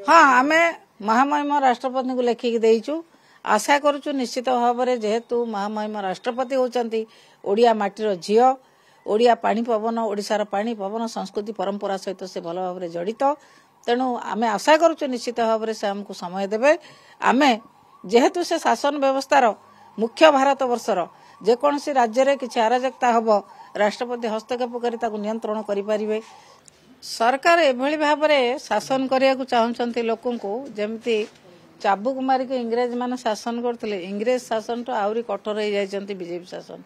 हाँ आम महामहिम राष्ट्रपति को लेखिक देचु आशा करुचु निश्चित भाव में जेहेतु महामहिम राष्ट्रपति होती ओडिया माटीर झील ओडिया पानी पवन ओडिशार पानी पवन संस्कृति परंपरा सहित से भल भाव में जड़ित तेणु आम आशा करुचु निश्चित भाव में से आमको समय देवे आम जेहेतु से शासन व्यवस्थार मुख्य भारत वर्षर जेकोसी राज्य में किसी अराजकता हम राष्ट्रपति हस्तक्षेप कर नियंत्रण करें सरकार एभली भाव में शासन करने को चाहते लोकों को जमती चाबुक मारिक इंग्रेज माने शासन करते इंग्रेज शासन तो आहरी कठोर हो जाती बीजेपी शासन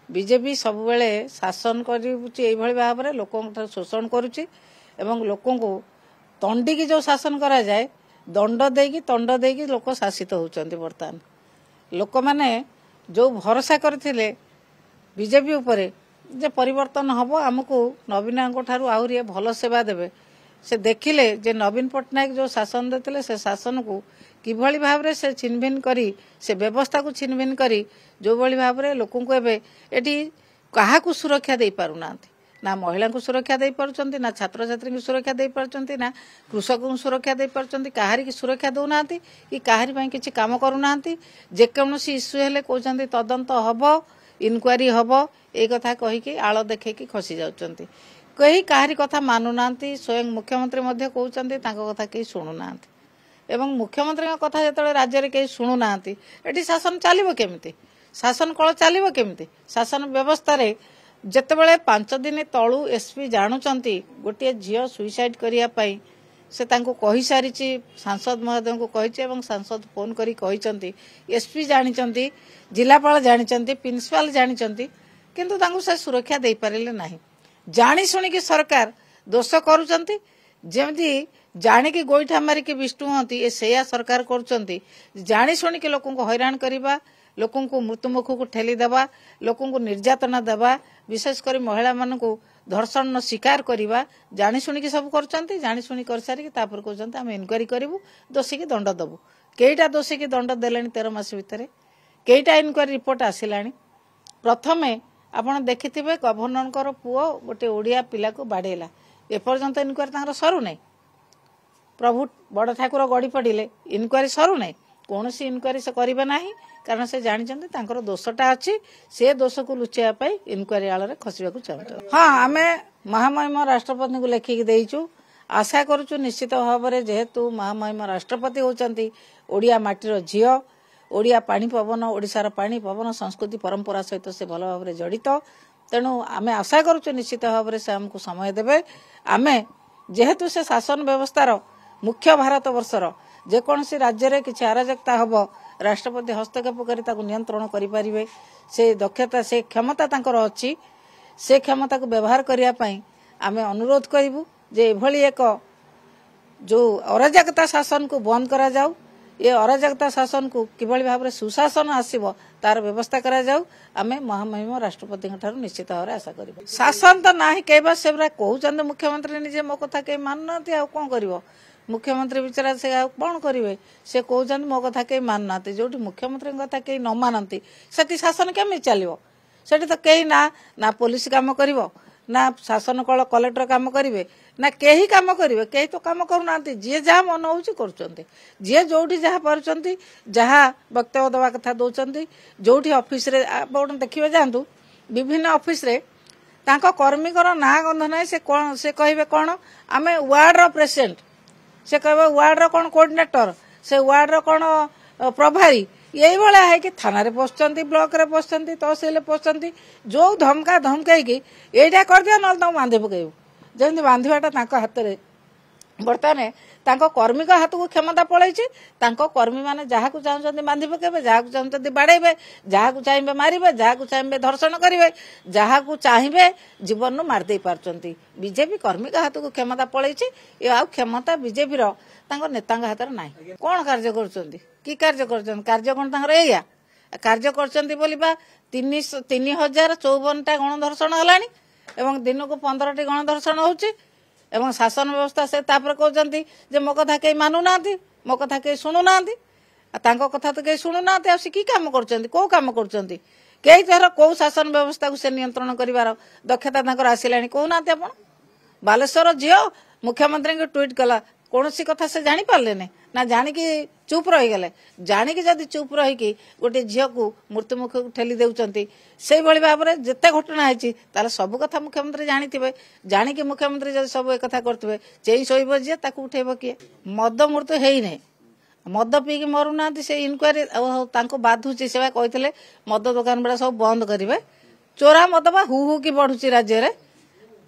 बीजेपी सब बेले शासन कर भाव में लोकों शोषण करुच्ची एवं लोकों को तंडी की जो शासन करा जाए दंड देकी लोक शासित होती बर्तमान लोक मैंने जो भरोसा करथिले बीजेपी उपरे जे परिवर्तन हम आमको नवीन ठारू आहरी भल सेवा देवे से देखिले जे नवीन पट्टनायक जो शासन देते से शासन को किभली भाव में से छिनभिन करी से व्यवस्था को छिनभिन करी जो भली भाव में लोकों को एबे एटी कहा को सुरक्षा दे पारुना ना महिला को सुरक्षा दे पारुचंती ना छात्र छात्री को सुरक्षा दे पारुचंती ना कृषक को सुरक्षा दे पारुचंती काहारी की सुरक्षा दौना कि काहारी ପାଇଁ କିଛି काम करूना जेकोसी इश्यू हेले कहते तदंत हब इनक्वारी हब ए कथा कहीकि आड़ देखी खसी जाउचंती कहीं काहारी कथा मानुना स्वयं मुख्यमंत्री मध्य कहते कथा कहीं शुणुना एवं मुख्यमंत्री कथा जो राज्य में कहीं शुणुना एटी शासन चलो केमिति शासन कल चलो केमिति शासन व्यवस्था रे जेतेबेले 5 दिन तलू एसपी जानुचंती गोटे झील सुइसाइड करने से तांको कही सारी सांसद महोदय को कही एवं सांसद फोन करी कही एसपी जानी जिलापाल जानी प्रिंसिपाल जानी किंतु तांको से सुरक्षा दे पारिले नाही जानी शुणी सरकार दोष करुचंती जेमती जानिकी गोईठा मारिकी विष्णु हंती ए सेया सरकार करुचंती जानी शुणी लोकों को हैरान करवा लोकों को मृत्युमुख को ठेली देवा लोकों को निर्यातना देवा विशेषकर महिला मान को धर्षण शिकार करवा जानी शुणी सब कर जानी शुणी कर सारी कहते आम इनक्वारी करूँ दोषी की दंड दबू कईटा दोषी की दंड देले 13 मास भितर कईटा इनक्वारी रिपोर्ट आसला प्रथम आपड़ देखि गवर्नर पुओ गोटे ओडिया पिला को बाड़ेला एपर्यंत इनक्वारी सरू ना प्रभु बड़ ठाकुर गड़ी पड़े इनक्वारी सरू ना कौन सी इनक्वारी से करेंगे ना कारण से जानते दोषटा अच्छी से दोष को लुचाइवाई इनक्वारी आड़ में खसवा चाहते हाँ आम महामहिम राष्ट्रपति को लेखिक देचु आशा करुचु निश्चित भाव में जेहेतु महामहिम राष्ट्रपति होती ओडिया माटीर झील ओडिया पानी पवन ओडिशार पानी पवन संस्कृति परंपरा सहित से भल भाव में जड़ित तेणु आम आशा करुचु निश्चित भाव में से आमको समय देवे आम जेहेतु से शासन व्यवस्थार मुख्य भारत वर्षर जेकोसी राज्य में किसी अराजकता हम राष्ट्रपति हस्तक्षेप कर नियंत्रण करें से दक्षता से क्षमता अच्छी से क्षमता को व्यवहार करने आम अनुरोध करूँ जे एभली एक जो अराजकता शासन को बंद करा जाऊ ये अराजकता शासन को किभली भाव में सुशासन आसब तार व्यवस्था करा जाऊ आम महामहिम राष्ट्रपति निश्चित भाव में आशा करूँ शासन तो ना कई बार से कहते मुख्यमंत्री निजे मो कथा कहीं मानुना कौन कर मुख्यमंत्री विचारा से कौन करेंगे से कहते मो कथा कहीं मानुना जो मुख्यमंत्री कथा कहीं न मानती से शासन केमी चलो से तो कहीं ना पुलिस काम कर ना शासन कल कलेक्टर काम करेंगे ना कहीं काम करेंगे कहीं तो काम करूना जी जहाँ मन हो जी जो जहाँ पार्टी जहाँ वक्तव्य देवा कथा दौरान जो ऑफिस रे देखिए जातु विभिन्न ऑफिस रे तांको कर्मीकर ना गंध ना से कहे कौन आम वार्ड प्रेसिडेंट से कह वार्ड कौन कोऑर्डिनेटर से वार्ड कौन प्रभारी यही भाया है कि थाना पशुंट ब्लॉक रे पशुंट तहसिल पशुंट जो धमका धमकई यहीटा कर दिया ना बांधि पकड़ू जमी बांधाटा हाथ में बर्तमान कर्मी हाथ को क्षमता पलैची कर्मी मैंने जहाँ चाहते बांधि पकेबे जहाँ चाहते बाड़े जहाँ चाहिए मारे जहाँ चाहिए धर्षण करेंगे जहाँ चाहिए जीवन नु मारदे पार्टी बीजेपी कर्मी हाथ को क्षमता पलैची ये आ क्षमता बीजेपी नेता हाथ में ना कौन कार्य कार्य कार्य कौन या कार्य कर 3054टा गणधर्षण है दिन को 15टी गणधर्षण होची एवं शासन व्यवस्था से कहते जे मो कथा कहीं मानुना मो कथा कहीं शुणुना कथा तो कहीं शुणुना कि कम कर कौ कम कर कई थर कौ शासन व्यवस्था को से नियंत्रण कर दक्षता आसला कहना आप बालेश्वर झील मुख्यमंत्री को ट्वीट कला कौन कथा से जानी पारे ना जानिकी चुप रहीगले जानिकी जदि चुप रहीकि गोटे झील को मृत्युमुख ठेली देउचंती से भाव में जिते घटना है सब कथा मुख्यमंत्री जानी जानिकी मुख्यमंत्री जब सब एक करते चेई शोब जी उठेब किए मद मृत्यु है नहीं मद पीकी मरुना से इनक्वारी बाधुची से कहते मद दुकान गुड़ा सब बंद करेंगे चोरा मद बा हु की बढ़ुची राज्य रे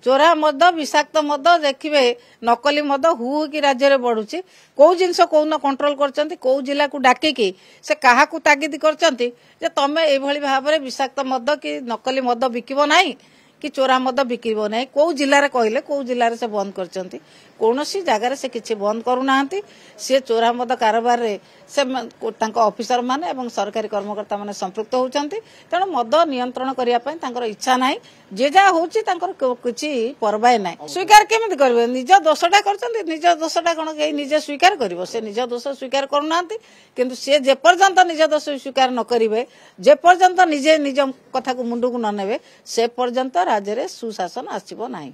चोरा मद विषाक्त मद देखिए नकली मद हु की राज्य रे बढ़ुची कौ जिनस कौन कंट्रोल करचंती कौ जिला को डाकिकी से कहा तागिद करचंती जे तमे एभली भाव में विषाक्त मद कि नकली मद बिकिबो नाही कि चोरा मद बिकिबो नाही कौ जिले में कहले कौ जिले में से बंद करचंती कौनसी जगार से किसी बंद करूना सी चोरा मद कारोबार रे से ऑफिसर माने एवं सरकारी कर्मकर्ता माने संपृक्त होउचंती तेणु मद नियंत्रण करने इच्छा ना जे जहाँ होची किसी परवाह ना स्वीकार केमिति करिवे निज दोषटा करचंती निज दोषटा कौन कहीं निजे स्वीकार करिवो से निज दोष स्वीकार करूना किंतु से जे पर्यंत निज दोष स्वीकार न करिवे जे पर्यंत निजे निज कथा को मुंडू को न नेबे से पर्यंत राज्य रे सुशासन आसीबो नाही।